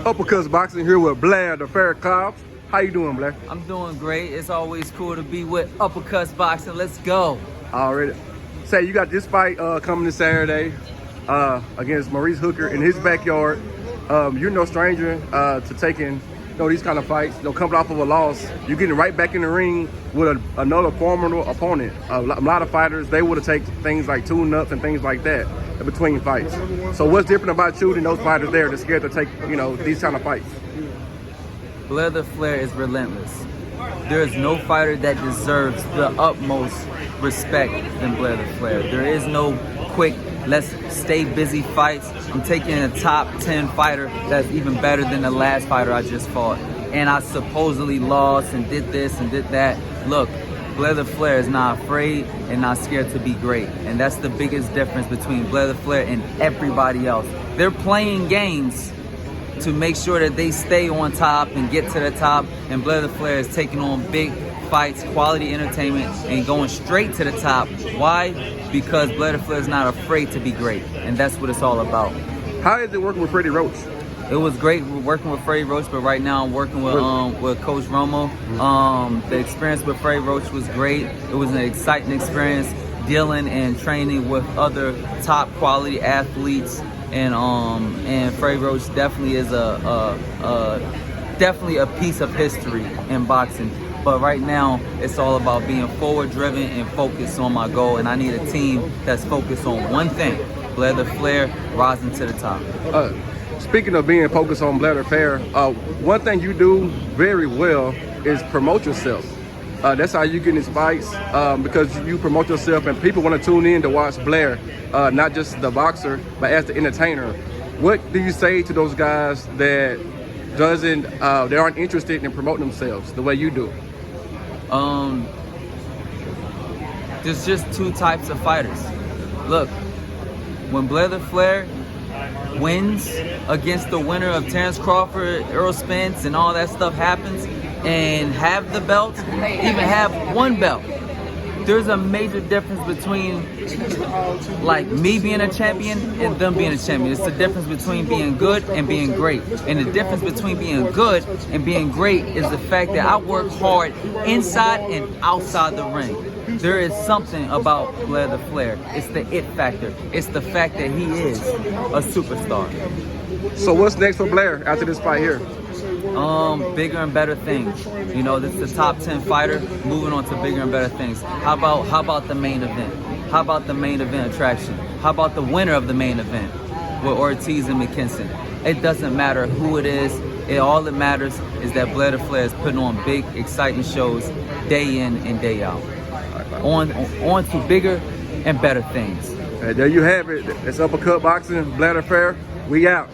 Uppercuts Boxing here with Blair, the Blair Cobbs. How you doing, Blair? I'm doing great. It's always cool to be with Uppercuts Boxing. Let's go. Already. Say, you got this fight coming this Saturday against Maurice Hooker in his backyard. You're no stranger to taking these kind of fights. Coming off of a loss, you're getting right back in the ring with another formidable opponent. A lot of fighters, they would have taken things like tune-ups and things like that in between fights. So what's different about you than those fighters there that's scared to take these kind of fights? Blair the Flair is relentless. There is no fighter that deserves the utmost respect than Blair the Flair. There is no quick, let's stay busy fights. I'm taking a top 10 fighter that's even better than the last fighter I just fought. And I supposedly lost and did this and did that. Look, Blair the Flair is not afraid and not scared to be great. And that's the biggest difference between Blair the Flair and everybody else. They're playing games to make sure that they stay on top and get to the top. And Blair the Flair is taking on big fights, quality entertainment, and going straight to the top. Why? Because Blair the Flair is not afraid to be great. And that's what it's all about. How is it working with Freddy Roach? It was great working with Freddy Roach, but right now I'm working with Coach Romo. The experience with Freddy Roach was great. It was an exciting experience dealing and training with other top quality athletes. And Freddy Roach definitely is definitely a piece of history in boxing. But right now, it's all about being forward-driven and focused on my goal. And I need a team that's focused on one thing: Blair the Flair rising to the top. Speaking of being focused on Blair the Flair, one thing you do very well is promote yourself. That's how you get in these fights, because you promote yourself and people want to tune in to watch Blair, not just the boxer, but as the entertainer. What do you say to those guys that they aren't interested in promoting themselves the way you do? There's just two types of fighters. Look, when Blair the Flair wins against the winner of Terence Crawford, Errol Spence, and all that stuff happens, and have the belt, even have one belt, there's a major difference between like me being a champion and them being a champion. It's the difference between being good and being great. And the difference between being good and being great is the fact that I work hard inside and outside the ring. There is something about Blair the Flair. It's the it factor. It's the fact that he is a superstar. So what's next for Blair after this fight here? Bigger and better things. This is the top 10 fighter moving on to bigger and better things. How about the main event? How about the main event attraction? How about the winner of the main event with Ortiz and McKinson? It doesn't matter who it is. All that matters is that Blair the Flair is putting on big, exciting shows day in and day out. On to bigger and better things. There you have it. It's Uppercut Boxing, Blair the Flair. We out.